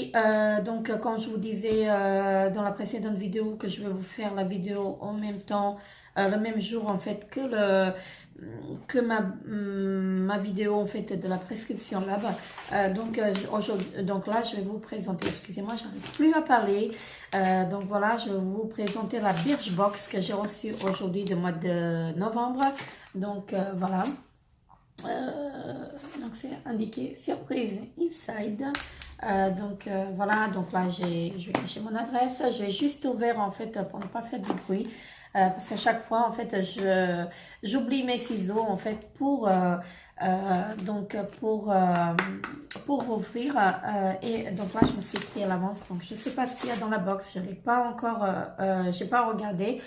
Oui, donc comme je vous disais dans la précédente vidéo que je vais vous faire la vidéo en même temps, le même jour en fait que ma vidéo en fait de la prescription là-bas. Donc là je vais vous présenter, excusez-moi, j'arrive plus à parler. Donc voilà, je vais vous présenter la Birchbox que j'ai reçue aujourd'hui du mois de novembre. Donc voilà. Donc c'est indiqué surprise inside. Voilà, donc là je vais cacher mon adresse. J'ai juste ouvert en fait pour ne pas faire du bruit, parce qu'à chaque fois en fait j'oublie mes ciseaux en fait pour ouvrir, et donc là je me suis pris à l'avance, donc je sais pas ce qu'il y a dans la box, je n'ai pas encore j'ai pas regardé,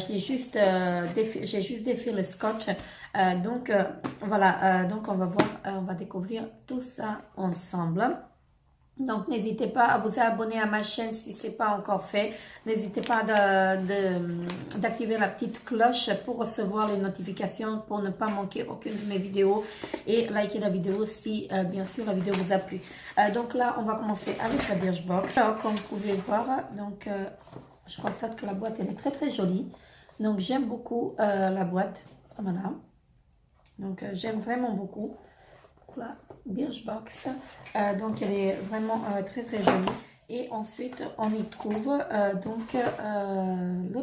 j'ai juste défait le scotch. Voilà, donc on va voir, on va découvrir tout ça ensemble. Donc n'hésitez pas à vous abonner à ma chaîne si ce n'est pas encore fait. N'hésitez pas d'activer la petite cloche pour recevoir les notifications, pour ne pas manquer aucune de mes vidéos, et liker la vidéo si bien sûr la vidéo vous a plu. Donc là on va commencer avec la Birchbox. Alors comme vous pouvez voir, donc je constate que la boîte elle est très très jolie. Donc j'aime beaucoup la boîte, voilà. Donc j'aime vraiment beaucoup la Birchbox. Donc elle est vraiment très très jolie. Et ensuite on y trouve le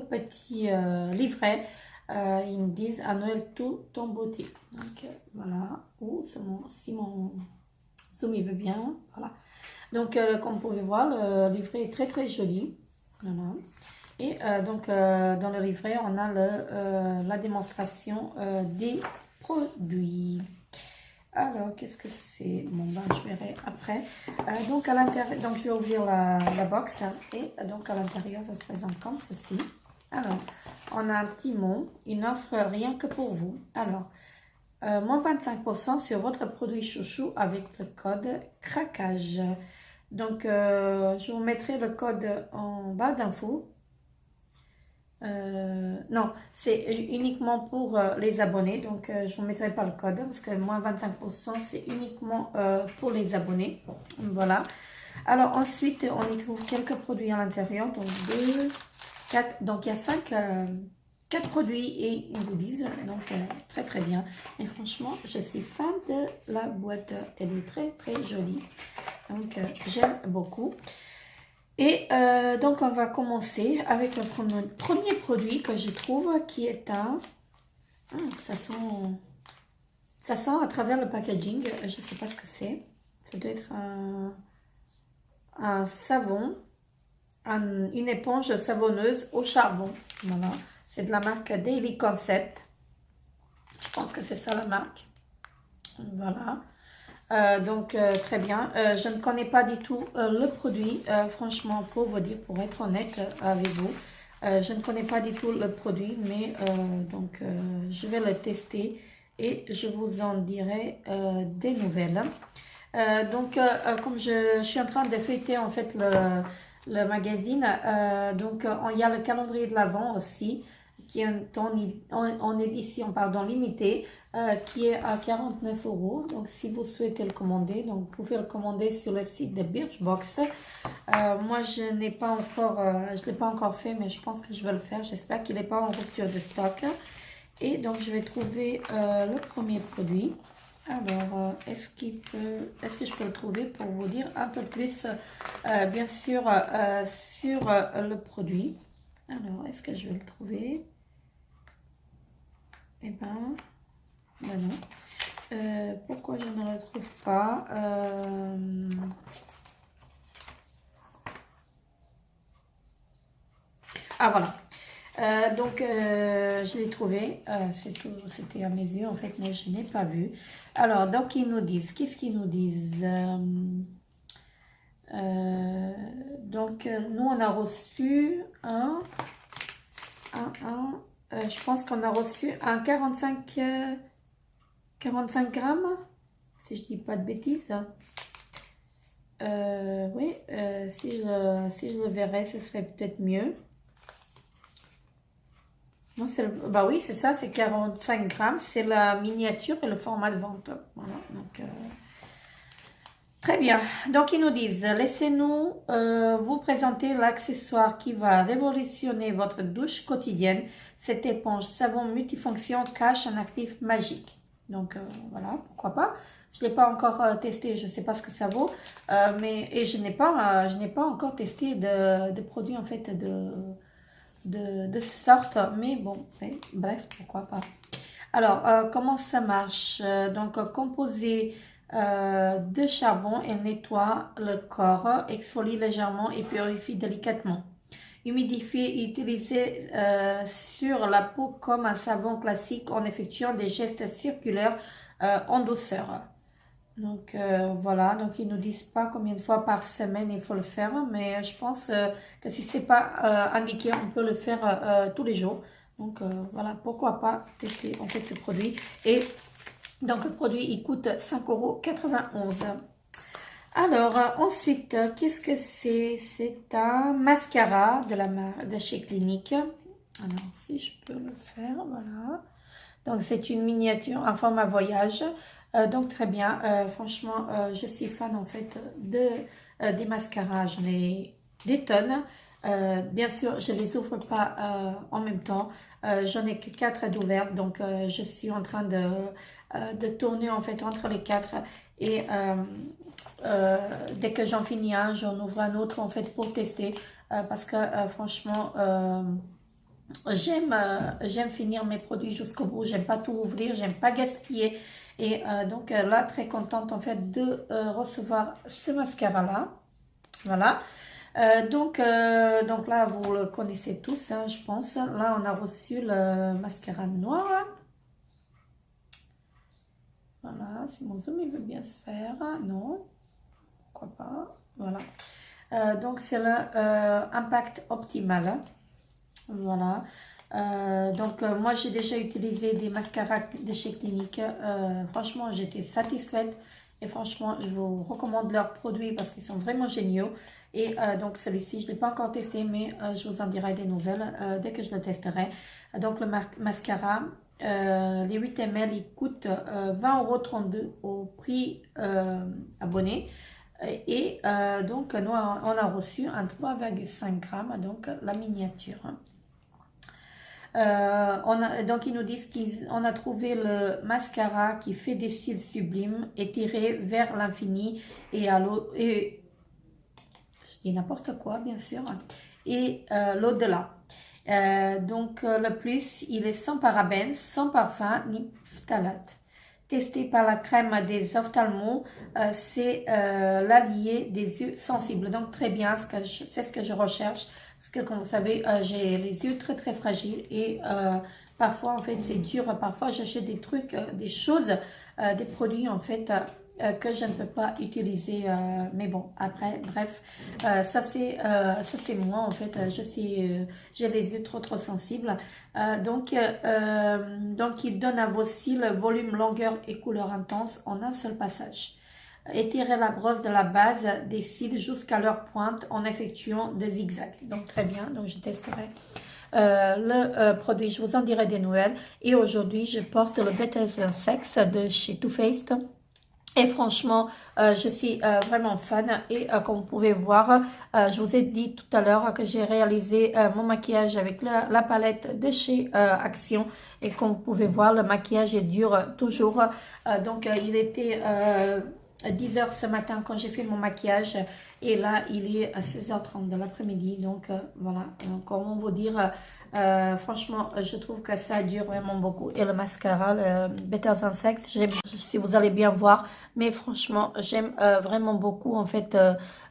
petit livret. Ils me disent à Noël tout en beauté. Donc voilà. Ou si mon zoom il veut bien. Voilà. Donc comme vous pouvez voir, le livret est très très joli. Voilà. Et dans le livret on a la démonstration des produits. Alors, qu'est-ce que c'est? Bon, ben, je verrai après. Donc, à l'intérieur, donc je vais ouvrir la box, et donc à l'intérieur, ça se présente comme ceci. Alors, on a un petit mot, une offre rien que pour vous. Alors, moins 25% sur votre produit chouchou avec le code craquage. Donc, je vous mettrai le code en bas d'infos. Non, c'est uniquement pour les abonnés, donc je ne vous mettrai pas le code parce que moins 25% c'est uniquement pour les abonnés. Voilà. Alors ensuite on y trouve quelques produits à l'intérieur, donc 2, 4, donc il y a 4 produits et une goodies, donc très très bien. Et franchement je suis fan de la boîte, elle est très très jolie, donc j'aime beaucoup. Et donc on va commencer avec le premier produit que je trouve, qui est ça sent à travers le packaging, je ne sais pas ce que c'est. Ça doit être un savon, une éponge savonneuse au charbon. Voilà, c'est de la marque Daily Concept. Je pense que c'est ça la marque. Voilà. Très bien. Je ne connais pas du tout le produit, franchement, pour vous dire, pour être honnête avec vous, je ne connais pas du tout le produit, mais je vais le tester et je vous en dirai des nouvelles. Comme je suis en train de feuilleter en fait le magazine, il y a le calendrier de l'Avent aussi, qui est en édition limitée, qui est à 49 €. Donc si vous souhaitez le commander, donc vous pouvez le commander sur le site de Birchbox. Moi je n'ai pas encore, je l'ai pas encore fait, mais je pense que je vais le faire. J'espère qu'il n'est pas en rupture de stock. Et donc je vais trouver le premier produit. Alors est-ce que je peux le trouver pour vous dire un peu plus bien sûr sur le produit. Alors est-ce que je vais le trouver? Eh ben non. Pourquoi je ne le trouve pas? Ah voilà. Je l'ai trouvé. C'était à mes yeux en fait, mais je n'ai pas vu. Alors donc ils nous disent, qu'est-ce qu'ils nous disent? Nous on a reçu je pense qu'on a reçu un 45 grammes, si je dis pas de bêtises. Oui, si je le verrais, ce serait peut-être mieux. Non, bah oui, c'est ça, c'est 45 grammes. C'est la miniature et le format de vente. Voilà, donc Très bien, donc ils nous disent, laissez-nous vous présenter l'accessoire qui va révolutionner votre douche quotidienne. Cette éponge savon multifonction cache un actif magique. Donc voilà, pourquoi pas. Je ne l'ai pas encore testé, je ne sais pas ce que ça vaut, et je n'ai pas encore testé de produits en fait de sorte, mais bon, bref, pourquoi pas. Alors, comment ça marche? Donc, composé de charbon, elle nettoie le corps, exfolie légèrement et purifie délicatement. Humidifier et utiliser sur la peau comme un savon classique en effectuant des gestes circulaires en douceur. Donc voilà, donc ils nous disent pas combien de fois par semaine il faut le faire, mais je pense que si c'est pas indiqué, on peut le faire tous les jours. Donc voilà, pourquoi pas tester en fait ce produit. Et donc le produit il coûte 5,91 €. Alors ensuite, qu'est-ce que c'est? C'est un mascara de chez Clinique. Alors si je peux le faire, voilà. Donc c'est une miniature en format voyage. Donc très bien, franchement je suis fan en fait des mascaras, j'en ai des tonnes. Bien sûr je les ouvre pas en même temps, j'en ai que 4 d'ouverts, donc je suis en train de tourner en fait entre les 4 et dès que j'en finis un, j'en ouvre un autre en fait pour tester parce que franchement j'aime finir mes produits jusqu'au bout, j'aime pas tout ouvrir, j'aime pas gaspiller. Et donc là, très contente en fait de recevoir ce mascara là. Voilà. Donc là, vous le connaissez tous, hein, je pense. Là, on a reçu le mascara noir. Voilà, si mon zoom il veut bien se faire. Non, pourquoi pas. Voilà. Donc c'est le Impact Optimal. Voilà. Donc moi j'ai déjà utilisé des mascaras de chez Clinique, franchement j'étais satisfaite et franchement je vous recommande leurs produits parce qu'ils sont vraiment géniaux. Et donc celui-ci je ne l'ai pas encore testé, mais je vous en dirai des nouvelles dès que je le testerai. Donc le mascara, les 8 ml ils coûtent 20,32 € au prix abonné. Et donc nous on a reçu un 3,5 g, donc la miniature. Donc ils nous disent qu'on a trouvé le mascara qui fait des cils sublimes, étirés vers l'infini et à l'eau, et je dis n'importe quoi bien sûr, et l'au-delà. Donc le plus, il est sans parabènes, sans parfum ni phtalate. Testé par la crème des ophtalmos, c'est l'allié des yeux sensibles. Donc très bien, c'est ce que je recherche. Parce que comme vous savez, j'ai les yeux très très fragiles et parfois en fait c'est dur. Parfois j'achète des trucs, des choses, des produits en fait que je ne peux pas utiliser. Mais bon, après, bref, ça c'est moi en fait. J'ai les yeux trop sensibles. Donc il donne à vos cils volume, longueur et couleur intense en un seul passage. Étirez la brosse de la base des cils jusqu'à leur pointe en effectuant des zigzags. Donc très bien, donc je testerai le produit, je vous en dirai des nouvelles. Et aujourd'hui je porte le Better Than Sex de chez Too Faced. Et franchement, je suis vraiment fan. Et comme vous pouvez voir, je vous ai dit tout à l'heure que j'ai réalisé mon maquillage avec la palette de chez Action. Et comme vous pouvez voir, le maquillage dure toujours. Donc il était 10 h ce matin quand j'ai fait mon maquillage. Et là, il est à 16h30 de l'après-midi. Donc voilà, donc, comment vous dire, franchement, je trouve que ça dure vraiment beaucoup. Et le mascara, le Better Than Sex, si vous allez bien voir, mais franchement, j'aime vraiment beaucoup en fait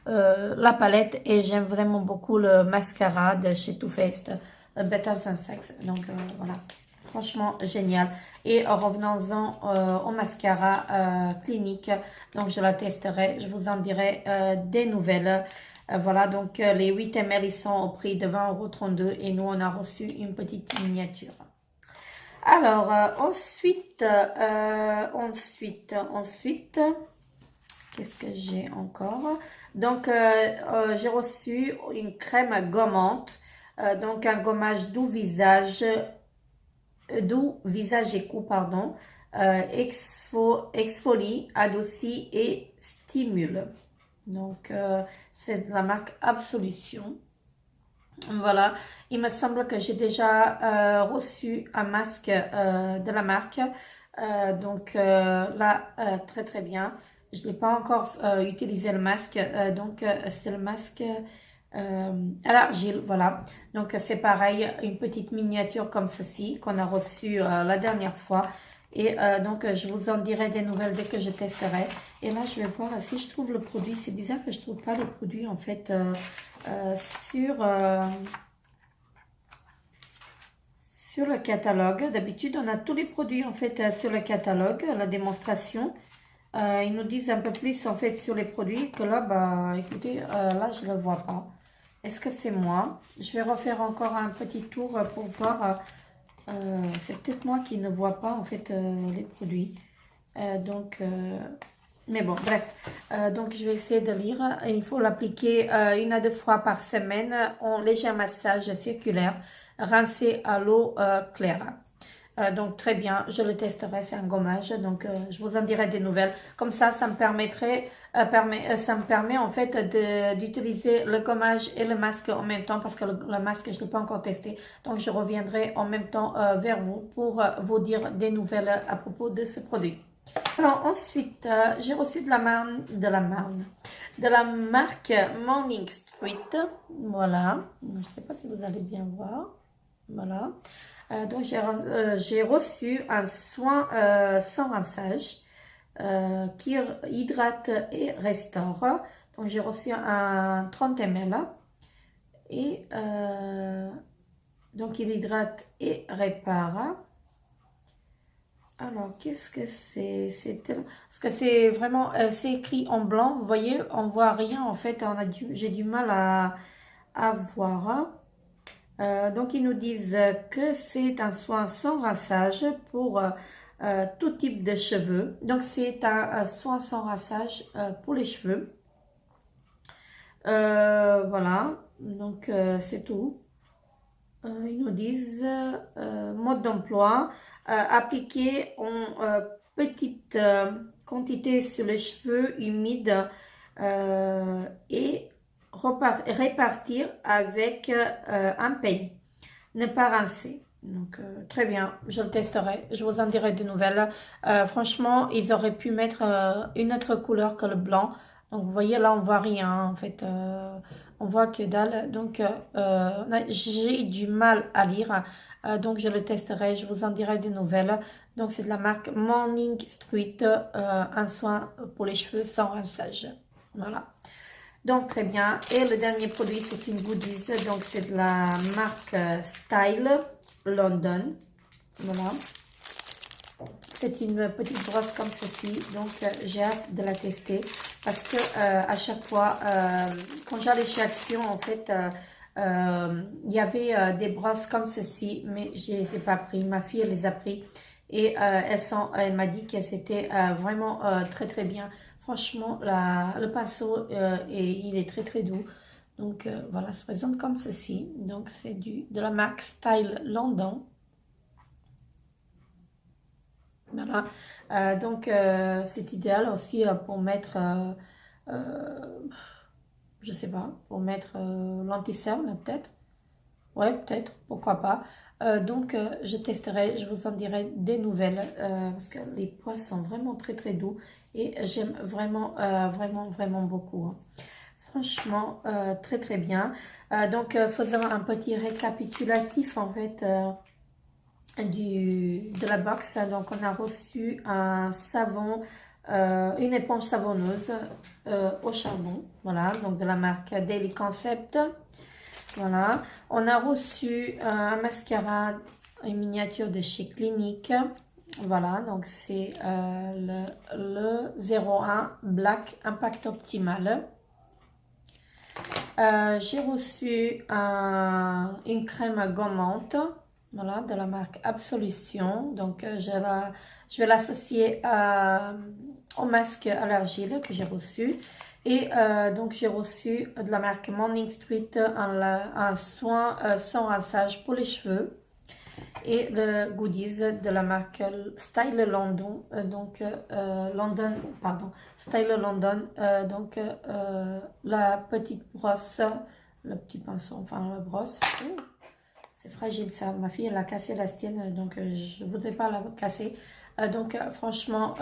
la palette. Et j'aime vraiment beaucoup le mascara de chez Too Faced, Better Than Sex. Donc voilà. Franchement génial. Et revenons-en au mascara Clinique. Donc je la testerai, je vous en dirai des nouvelles. Voilà, donc les 8 ml ils sont au prix de 20,32 € et nous on a reçu une petite miniature. Alors ensuite, qu'est-ce que j'ai encore? Donc j'ai reçu une crème gommante, donc un gommage doux visage doux visage et cou, pardon, exfolie, adoucit et stimule. Donc, c'est de la marque Absolution. Voilà, il me semble que j'ai déjà reçu un masque de la marque. Donc là, très très bien. Je n'ai pas encore utilisé le masque. Donc, c'est le masque à l'argile. Voilà. Donc, c'est pareil, une petite miniature comme ceci qu'on a reçue la dernière fois. Et donc, je vous en dirai des nouvelles dès que je testerai. Et là, je vais voir si je trouve le produit. C'est bizarre que je ne trouve pas le produit, en fait, sur le catalogue. D'habitude, on a tous les produits, en fait, sur le catalogue, la démonstration. Ils nous disent un peu plus, en fait, sur les produits, que là, bah, écoutez, là, je ne le vois pas. Est-ce que c'est moi? Je vais refaire encore un petit tour pour voir... c'est peut-être moi qui ne vois pas en fait les produits. Mais bon, bref. Donc, je vais essayer de lire. Il faut l'appliquer 1 à 2 fois par semaine en léger massage circulaire, rincé à l'eau claire. Donc, très bien. Je le testerai. C'est un gommage. Donc, je vous en dirai des nouvelles. Comme ça me permettrait, ça me permet en fait d'utiliser le gommage et le masque en même temps parce que le masque, je ne l'ai pas encore testé. Donc, je reviendrai en même temps vers vous pour vous dire des nouvelles à propos de ce produit. Alors ensuite, j'ai reçu de la marque Morning Street. Voilà, je ne sais pas si vous allez bien voir. Voilà, donc j'ai reçu un soin sans rinçage qui hydrate et restaure. Donc j'ai reçu un 30 ml et donc il hydrate et répare. Alors, qu'est-ce que c'est? Parce que c'est vraiment, c'est écrit en blanc. Vous voyez, on voit rien en fait. J'ai du mal à voir. Donc, ils nous disent que c'est un soin sans rinçage pour tout type de cheveux. Donc, c'est un soin sans rinçage pour les cheveux. Voilà. Donc, c'est tout. Ils nous disent mode d'emploi, appliquer en petite quantité sur les cheveux humides et répartir avec un peigne. Ne pas rincer. Donc, très bien, je le testerai, je vous en dirai des nouvelles. Franchement, ils auraient pu mettre une autre couleur que le blanc. Donc, vous voyez, là, on voit rien, en fait. On voit que dalle. Donc, j'ai du mal à lire. Donc, je le testerai, je vous en dirai des nouvelles. Donc, c'est de la marque Morning Street, un soin pour les cheveux sans rinçage. Voilà. Donc, très bien. Et le dernier produit, c'est une goodies. Donc, c'est de la marque Style London. Voilà. C'est une petite brosse comme ceci. Donc, j'ai hâte de la tester. Parce que à chaque fois, quand j'allais chez Action, en fait, il y avait des brosses comme ceci. Mais je ne les ai pas pris. Ma fille, elle les a pris. Et elle m'a dit que c'était vraiment très, très bien. Franchement, le pinceau, il est très très doux. Donc voilà, ça se présente comme ceci. Donc c'est de la marque Style London. Voilà. Donc c'est idéal aussi pour mettre, je sais pas, pour mettre l'anti-cerne peut-être. Ouais, peut-être, pourquoi pas. Donc je testerai, je vous en dirai des nouvelles parce que les poils sont vraiment très très doux et j'aime vraiment, vraiment beaucoup. Hein. Franchement, très très bien. Donc faisons un petit récapitulatif en fait de la box. Donc on a reçu un savon, une éponge savonneuse au charbon. Voilà, donc de la marque Daily Concept. Voilà, on a reçu un mascara, une miniature de chez Clinique. Voilà, donc c'est le 01 Black Impact Optimal. J'ai reçu une crème gommante, voilà, de la marque Absolution. Donc je vais l'associer au masque à l'argile que j'ai reçu. Et donc j'ai reçu de la marque Morning Street un soin sans rinçage pour les cheveux. et le goodies de la marque Style London, Style London, la petite brosse, le petit pinceau, enfin la brosse. C'est fragile ça, ma fille elle a cassé la sienne, donc je voudrais pas la casser. Franchement,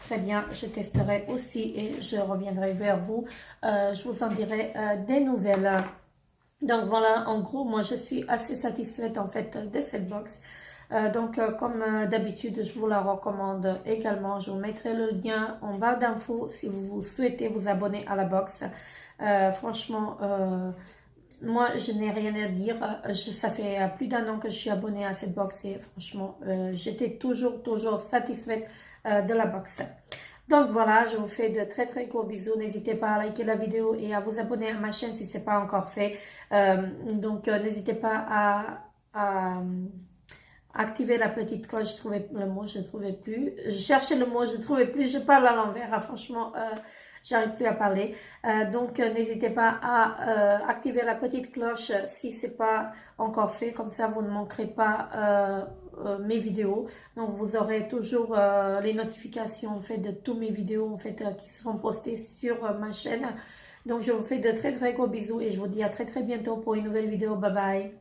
très bien, je testerai aussi et je reviendrai vers vous. Je vous en dirai des nouvelles. Donc voilà, en gros, moi je suis assez satisfaite en fait de cette box. Comme d'habitude, je vous la recommande également. Je vous mettrai le lien en barre d'infos si vous souhaitez vous abonner à la box. Franchement, moi je n'ai rien à dire. Ça fait plus d'1 an que je suis abonnée à cette box et franchement, j'étais toujours satisfaite de la box. Donc voilà, je vous fais de très très gros bisous. N'hésitez pas à liker la vidéo et à vous abonner à ma chaîne si ce n'est pas encore fait. N'hésitez pas à activer la petite cloche. Je trouvais le mot, je ne trouvais plus. Je cherchais le mot, je ne trouvais plus. Je parle à l'envers. Franchement, j'arrive plus à parler. N'hésitez pas à activer la petite cloche si ce n'est pas encore fait. Comme ça, vous ne manquerez pas mes vidéos. Donc, vous aurez toujours les notifications en fait, de toutes mes vidéos en fait, qui seront postées sur ma chaîne. Donc, je vous fais de très très gros bisous et je vous dis à très très bientôt pour une nouvelle vidéo. Bye bye.